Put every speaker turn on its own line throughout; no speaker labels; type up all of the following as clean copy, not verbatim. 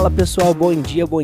Fala pessoal, bom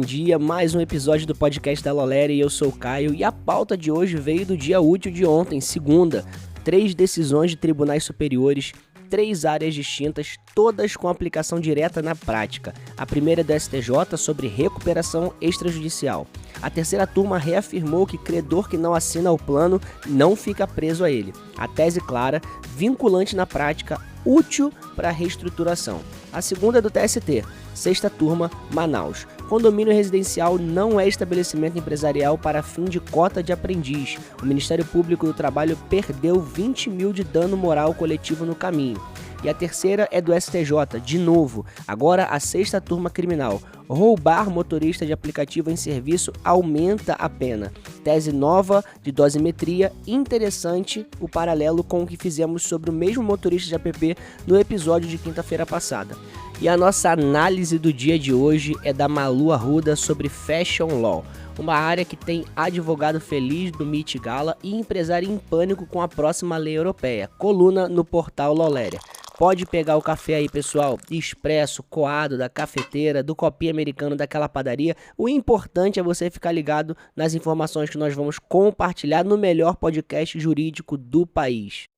dia, mais um episódio do podcast da Loléria e eu sou o Caio e a pauta de hoje veio do dia útil de ontem, segunda, 3 decisões de tribunais superiores, 3 áreas distintas, todas com aplicação direta na prática. A primeira é do STJ sobre recuperação extrajudicial. A terceira turma reafirmou que credor que não assina o plano não fica preso a ele. A tese clara, vinculante na prática, útil para a reestruturação. A segunda é do TST, sexta turma, Manaus. Condomínio residencial não é estabelecimento empresarial para fim de cota de aprendiz. O Ministério Público do Trabalho perdeu 20 mil de dano moral coletivo no caminho. E a terceira é do STJ, de novo, agora a sexta turma criminal. Roubar motorista de aplicativo em serviço aumenta a pena. Tese nova de dosimetria, interessante o paralelo com o que fizemos sobre o mesmo motorista de app no episódio de quinta-feira passada. E a nossa análise do dia de hoje é da Malu Arruda sobre Fashion Law, uma área que tem advogado feliz do Met Gala e empresário em pânico com a próxima lei europeia. Coluna no portal Loléria. Pode pegar o café aí, pessoal, expresso, coado, da cafeteira, do copinho americano daquela padaria. O importante é você ficar ligado nas informações que nós vamos compartilhar no melhor podcast jurídico do país.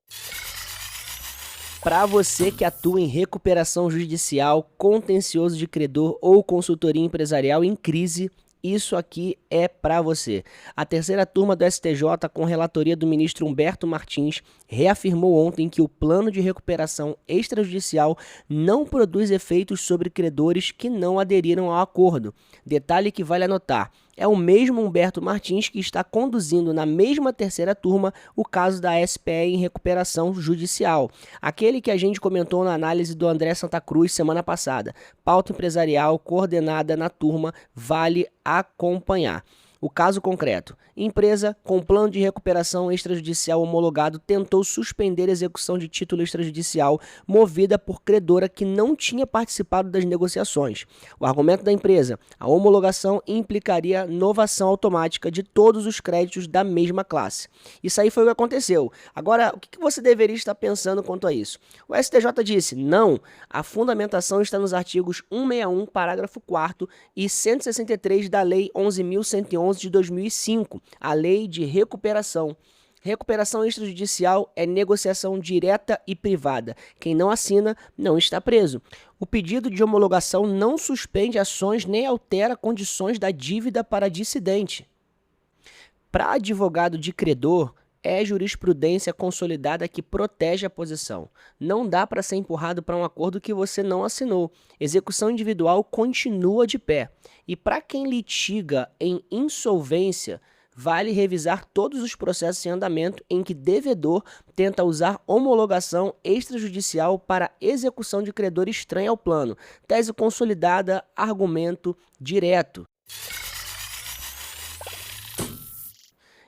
Para você que atua em recuperação judicial, contencioso de credor ou consultoria empresarial em crise, isso aqui é para você. A terceira turma do STJ, com relatoria do ministro Humberto Martins, reafirmou ontem que o plano de recuperação extrajudicial não produz efeitos sobre credores que não aderiram ao acordo. Detalhe que vale anotar. É o mesmo Humberto Martins que está conduzindo na mesma terceira turma o caso da SPE em recuperação judicial. Aquele que a gente comentou na análise do André Santa Cruz semana passada. Pauta empresarial coordenada na turma, vale acompanhar. O caso concreto: empresa com plano de recuperação extrajudicial homologado tentou suspender a execução de título extrajudicial movida por credora que não tinha participado das negociações. O argumento da empresa: a homologação implicaria novação automática de todos os créditos da mesma classe. Isso aí foi o que aconteceu. Agora, o que você deveria estar pensando quanto a isso? O STJ disse: não, a fundamentação está nos artigos 161, parágrafo 4º e 163 da Lei 11.111 de 2005, a Lei de Recuperação. Recuperação extrajudicial é negociação direta e privada. Quem não assina não está preso. O pedido de homologação não suspende ações nem altera condições da dívida para dissidente. Para advogado de credor, é jurisprudência consolidada que protege a posição. Não dá para ser empurrado para um acordo que você não assinou. Execução individual continua de pé. E para quem litiga em insolvência, vale revisar todos os processos em andamento em que devedor tenta usar homologação extrajudicial para execução de credor estranho ao plano. Tese consolidada, argumento direto.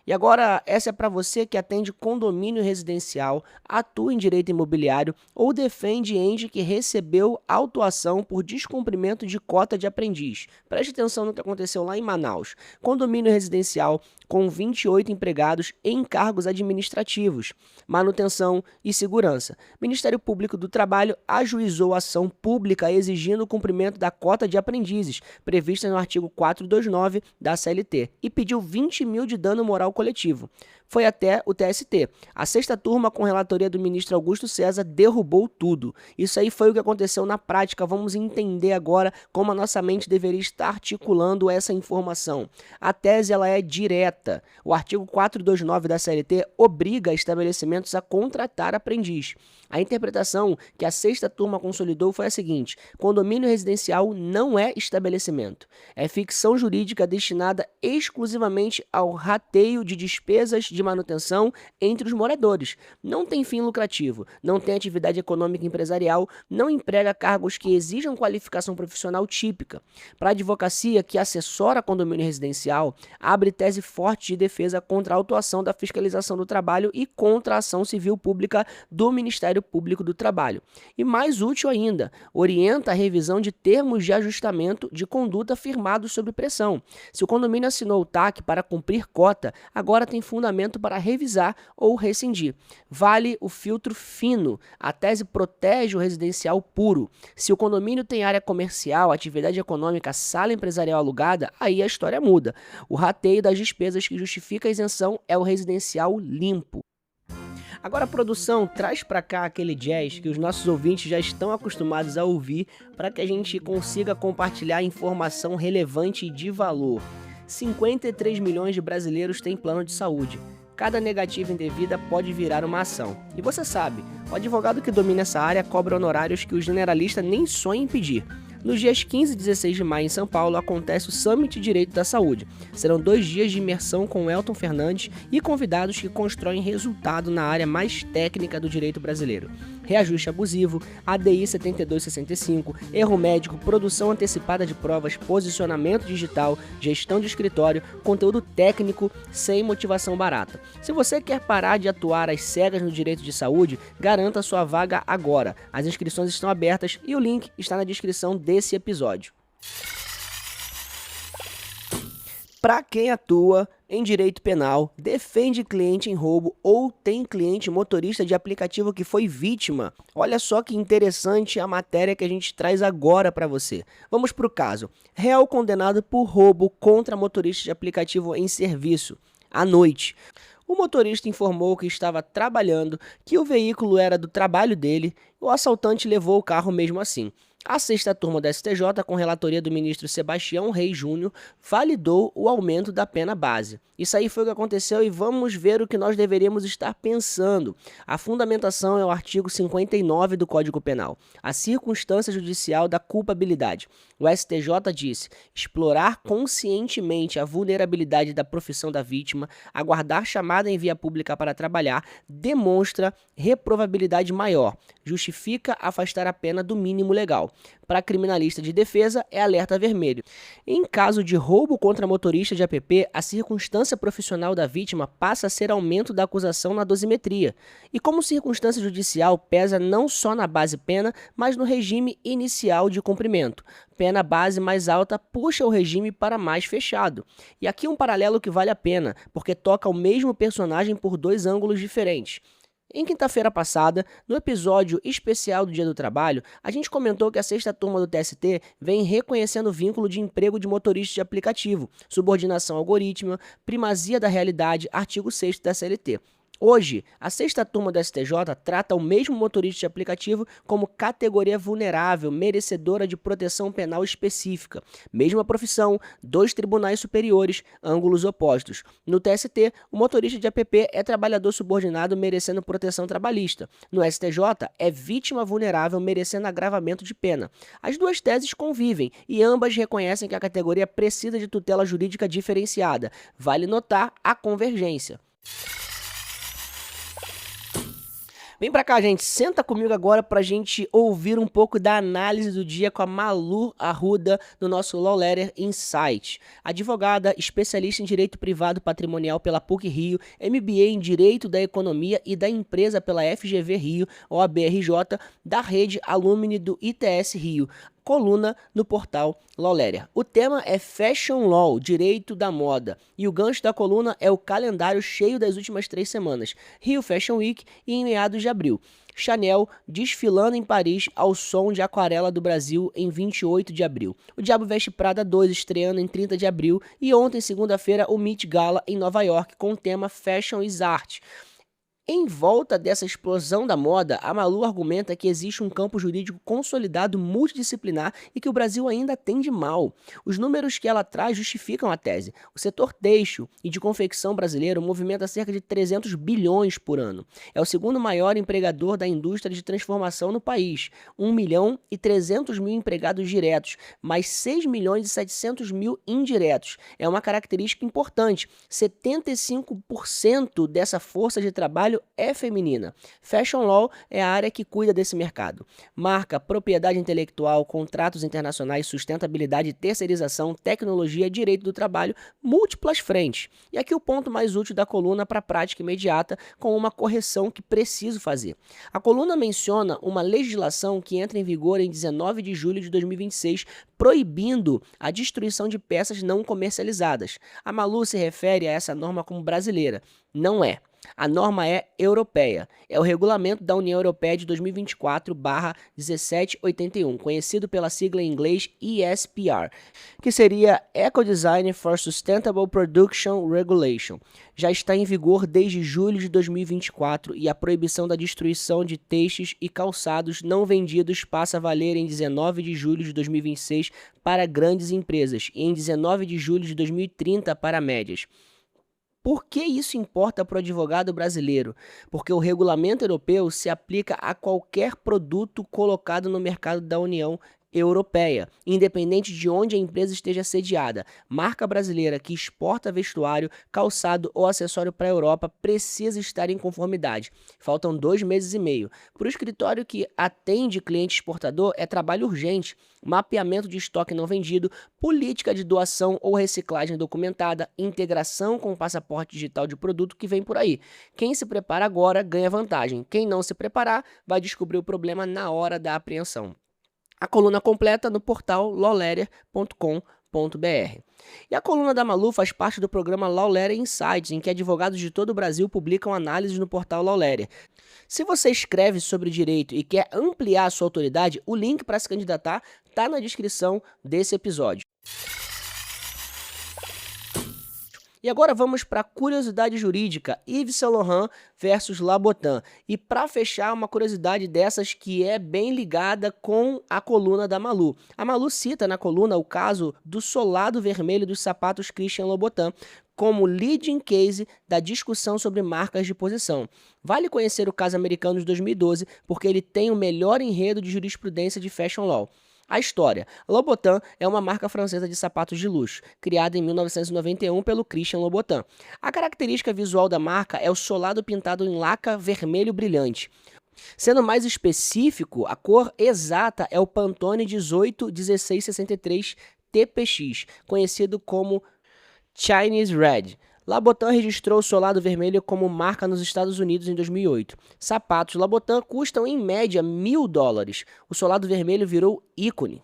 E agora, essa é para você que atende condomínio residencial, atua em direito imobiliário ou defende ente que recebeu autuação por descumprimento de cota de aprendiz. Preste atenção no que aconteceu lá em Manaus. Condomínio residencial com 28 empregados em cargos administrativos, manutenção e segurança. Ministério Público do Trabalho ajuizou ação pública exigindo o cumprimento da cota de aprendizes, prevista no artigo 429 da CLT, e pediu 20 mil de dano moral coletivo. Foi até o TST. A sexta turma, com relatoria do ministro Augusto César, derrubou tudo. Isso aí foi o que aconteceu na prática. Vamos entender agora como a nossa mente deveria estar articulando essa informação. A tese ela é direta. O artigo 429 da CLT obriga estabelecimentos a contratar aprendiz. A interpretação que a sexta turma consolidou foi a seguinte: condomínio residencial não é estabelecimento. É ficção jurídica destinada exclusivamente ao rateio de despesas de manutenção entre os moradores. Não tem fim lucrativo, não tem atividade econômica empresarial, não emprega cargos que exijam qualificação profissional típica. Para a advocacia que assessora condomínio residencial, abre tese forte de defesa contra a autuação da fiscalização do trabalho e contra a ação civil pública do Ministério Público do Trabalho. E mais útil ainda, orienta a revisão de termos de ajustamento de conduta firmados sob pressão. Se o condomínio assinou o TAC para cumprir cota, agora tem fundamento momento para revisar ou rescindir. Vale o filtro fino. A tese protege o residencial puro. Se o condomínio tem área comercial, atividade econômica, sala empresarial alugada, aí a história muda. O rateio das despesas que justifica a isenção é o residencial limpo. Agora, a produção, traz para cá aquele jazz que os nossos ouvintes já estão acostumados a ouvir para que a gente consiga compartilhar informação relevante e de valor. 53 milhões de brasileiros têm plano de saúde. Cada negativa indevida pode virar uma ação. E você sabe, o advogado que domina essa área cobra honorários que o generalista nem sonha em pedir. Nos dias 15 e 16 de maio, em São Paulo, acontece o Summit Direito da Saúde. Serão 2 dias de imersão com Elton Fernandes e convidados que constroem resultado na área mais técnica do direito brasileiro. Reajuste abusivo, ADI 7265, erro médico, produção antecipada de provas, posicionamento digital, gestão de escritório, conteúdo técnico sem motivação barata. Se você quer parar de atuar às cegas no direito de saúde, garanta sua vaga agora. As inscrições estão abertas e o link está na descrição desse episódio. Para quem atua em direito penal, defende cliente em roubo ou tem cliente motorista de aplicativo que foi vítima, olha só que interessante a matéria que a gente traz agora para você. Vamos para o caso. Réu condenado por roubo contra motorista de aplicativo em serviço, à noite. O motorista informou que estava trabalhando, que o veículo era do trabalho dele, e o assaltante levou o carro mesmo assim. A sexta turma do STJ, com relatoria do ministro Sebastião Reis Júnior, validou o aumento da pena base. Isso aí foi o que aconteceu e vamos ver o que nós deveríamos estar pensando. A fundamentação é o artigo 59 do Código Penal, a circunstância judicial da culpabilidade. O STJ disse: explorar conscientemente a vulnerabilidade da profissão da vítima, aguardar chamada em via pública para trabalhar, demonstra reprovabilidade maior, justifica afastar a pena do mínimo legal. Para criminalista de defesa, é alerta vermelho. Em caso de roubo contra motorista de app, a circunstância profissional da vítima passa a ser aumento da acusação na dosimetria. E como circunstância judicial, pesa não só na base pena, mas no regime inicial de cumprimento. Pena base mais alta puxa o regime para mais fechado. E aqui um paralelo que vale a pena, porque toca o mesmo personagem por 2 ângulos diferentes. Em quinta-feira passada, no episódio especial do Dia do Trabalho, a gente comentou que a sexta turma do TST vem reconhecendo o vínculo de emprego de motorista de aplicativo, subordinação algorítmica, primazia da realidade, artigo 6º da CLT. Hoje, a sexta turma do STJ trata o mesmo motorista de aplicativo como categoria vulnerável, merecedora de proteção penal específica. Mesma profissão, 2 tribunais superiores, ângulos opostos. No TST, o motorista de app é trabalhador subordinado merecendo proteção trabalhista. No STJ, é vítima vulnerável merecendo agravamento de pena. As 2 teses convivem e ambas reconhecem que a categoria precisa de tutela jurídica diferenciada. Vale notar a convergência. Vem pra cá, gente, senta comigo agora pra gente ouvir um pouco da análise do dia com a Malu Arruda do nosso Law Letter Insight. Advogada, especialista em Direito Privado Patrimonial pela PUC-Rio, MBA em Direito da Economia e da Empresa pela FGV Rio, OAB-RJ, da rede Alumni do ITS Rio. Coluna no portal Law Letter. O tema é Fashion Law, Direito da Moda, e o gancho da coluna é o calendário cheio das últimas 3 semanas, Rio Fashion Week e em meados de abril. Chanel desfilando em Paris ao som de Aquarela do Brasil em 28 de abril. O Diabo Veste Prada 2 estreando em 30 de abril e ontem, segunda-feira, o Met Gala em Nova York com o tema Fashion is Art. Em volta dessa explosão da moda, a Malu argumenta que existe um campo jurídico consolidado multidisciplinar e que o Brasil ainda atende mal. Os números que ela traz justificam a tese. O setor têxtil e de confecção brasileiro movimenta cerca de 300 bilhões por ano. É o segundo maior empregador da indústria de transformação no país, 1.300.000 empregados diretos, mais 6.700.000 indiretos. É uma característica importante. 75% dessa força de trabalho trabalho é feminina. Fashion Law é a área que cuida desse mercado. Marca, propriedade intelectual, contratos internacionais, sustentabilidade, terceirização, tecnologia, direito do trabalho, múltiplas frentes. E aqui o ponto mais útil da coluna para a prática imediata, com uma correção que preciso fazer. A coluna menciona uma legislação que entra em vigor em 19 de julho de 2026, proibindo a destruição de peças não comercializadas. A Malu se refere a essa norma como brasileira. Não é. A norma é europeia. É o regulamento da União Europeia de 2024/1781, conhecido pela sigla em inglês ESPR, que seria Ecodesign for Sustainable Production Regulation. Já está em vigor desde julho de 2024 e a proibição da destruição de têxteis e calçados não vendidos passa a valer em 19 de julho de 2026 para grandes empresas e em 19 de julho de 2030 para médias. Por que isso importa para o advogado brasileiro? Porque o regulamento europeu se aplica a qualquer produto colocado no mercado da União Europeia, independente de onde a empresa esteja sediada. Marca brasileira que exporta vestuário, calçado ou acessório para a Europa precisa estar em conformidade. Faltam 2 meses e meio. Para o escritório que atende cliente exportador, é trabalho urgente. Mapeamento de estoque não vendido, política de doação ou reciclagem documentada, integração com o passaporte digital de produto que vem por aí. Quem se prepara agora ganha vantagem. Quem não se preparar vai descobrir o problema na hora da apreensão. A coluna completa no portal lawletter.com.br. E a coluna da Malu faz parte do programa Lawletter Insights, em que advogados de todo o Brasil publicam análises no portal Lawletter. Se você escreve sobre direito e quer ampliar a sua autoridade, o link para se candidatar está na descrição desse episódio. E agora vamos para a curiosidade jurídica, Yves Saint Laurent versus Labotin. E para fechar, uma curiosidade dessas que é bem ligada com a coluna da Malu. A Malu cita na coluna o caso do solado vermelho dos sapatos Christian Louboutin como leading case da discussão sobre marcas de posição. Vale conhecer o caso americano de 2012, porque ele tem o melhor enredo de jurisprudência de fashion law. A história. Louboutin é uma marca francesa de sapatos de luxo, criada em 1991 pelo Christian Louboutin. A característica visual da marca é o solado pintado em laca vermelho brilhante. Sendo mais específico, a cor exata é o Pantone 181663 TPX, conhecido como Chinese Red. Louboutin registrou o solado vermelho como marca nos Estados Unidos em 2008. Sapatos Louboutin custam em média $1.000. O solado vermelho virou ícone.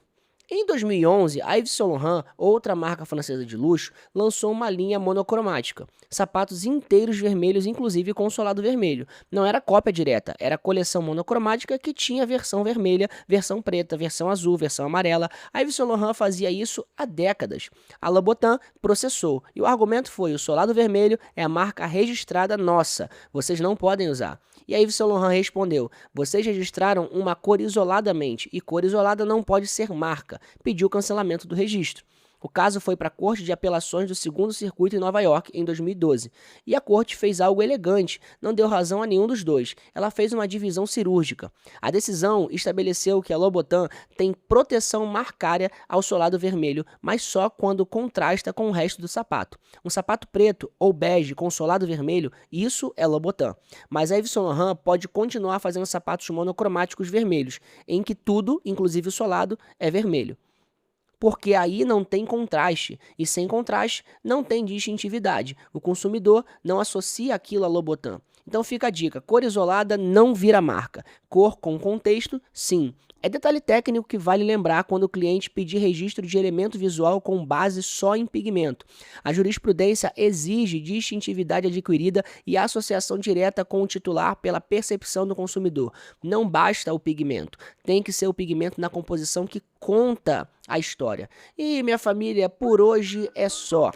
Em 2011, a Yves Saint Laurent, outra marca francesa de luxo, lançou uma linha monocromática. Sapatos inteiros vermelhos, inclusive com solado vermelho. Não era cópia direta, era coleção monocromática que tinha versão vermelha, versão preta, versão azul, versão amarela. A Yves Saint Laurent fazia isso há décadas. A Louboutin processou e o argumento foi: o solado vermelho é a marca registrada nossa, vocês não podem usar. E a Yves Saint Laurent respondeu: vocês registraram uma cor isoladamente e cor isolada não pode ser marca. Pediu o cancelamento do registro. O caso foi para a Corte de Apelações do Segundo Circuito em Nova York em 2012. E a Corte fez algo elegante, não deu razão a nenhum dos dois. Ela fez uma divisão cirúrgica. A decisão estabeleceu que a Louboutin tem proteção marcária ao solado vermelho, mas só quando contrasta com o resto do sapato. Um sapato preto ou bege com solado vermelho, isso é Louboutin. Mas a Yves Saint Laurent pode continuar fazendo sapatos monocromáticos vermelhos, em que tudo, inclusive o solado, é vermelho. Porque aí não tem contraste, e sem contraste não tem distintividade. O consumidor não associa aquilo a Louboutin. Então fica a dica: cor isolada não vira marca. Cor com contexto, sim. É detalhe técnico que vale lembrar quando o cliente pedir registro de elemento visual com base só em pigmento. A jurisprudência exige distintividade adquirida e associação direta com o titular pela percepção do consumidor. Não basta o pigmento, tem que ser o pigmento na composição que conta a história. E minha família, por hoje é só.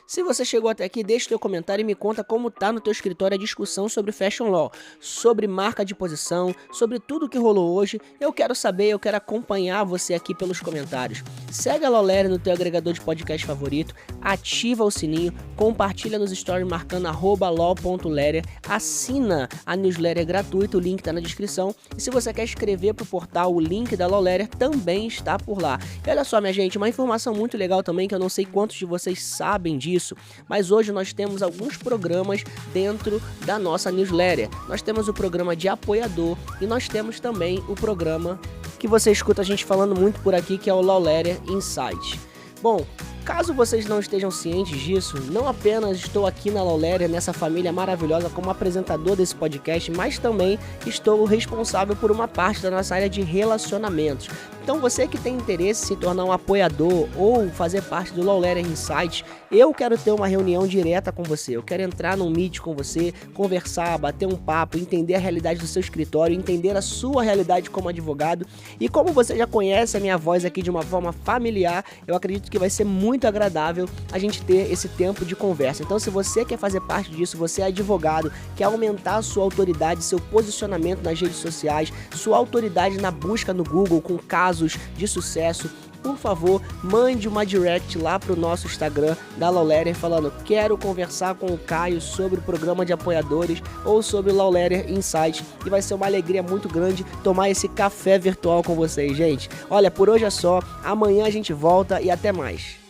Se você chegou até aqui, deixa teu comentário e me conta como tá no teu escritório a discussão sobre Fashion Law, sobre marca de posição, sobre tudo que rolou hoje. Eu quero saber, eu quero acompanhar você aqui pelos comentários. Segue a Lawletter no teu agregador de podcast favorito, ativa o sininho, compartilha nos stories marcando @law.letter, assina a newsletter gratuita, o link tá na descrição. E se você quer escrever pro portal, o link da Lawletter também está por lá. E olha só, minha gente, uma informação muito legal também que eu não sei quantos de vocês sabem disso. isso. Mas hoje nós temos alguns programas dentro da nossa newsletter. Nós temos o programa de apoiador e nós temos também o programa que você escuta a gente falando muito por aqui, que é o Lawletter Insight. Bom, caso vocês não estejam cientes disso, não apenas estou aqui na Lawletter, nessa família maravilhosa como apresentador desse podcast, mas também estou responsável por uma parte da nossa área de relacionamentos. Então você que tem interesse em se tornar um apoiador ou fazer parte do Lawletter Insight, eu quero ter uma reunião direta com você, eu quero entrar num meet com você, conversar, bater um papo, entender a realidade do seu escritório, entender a sua realidade como advogado. E como você já conhece a minha voz aqui de uma forma familiar, eu acredito que vai ser muito agradável a gente ter esse tempo de conversa. Então se você quer fazer parte disso, você é advogado, quer aumentar a sua autoridade, seu posicionamento nas redes sociais, sua autoridade na busca no Google com casos de sucesso, por favor, mande uma direct lá pro nosso Instagram da Lawletter falando: quero conversar com o Caio sobre o programa de apoiadores ou sobre o Lawletter Insight, e vai ser uma alegria muito grande tomar esse café virtual com vocês, gente. Olha, por hoje é só, amanhã a gente volta e até mais.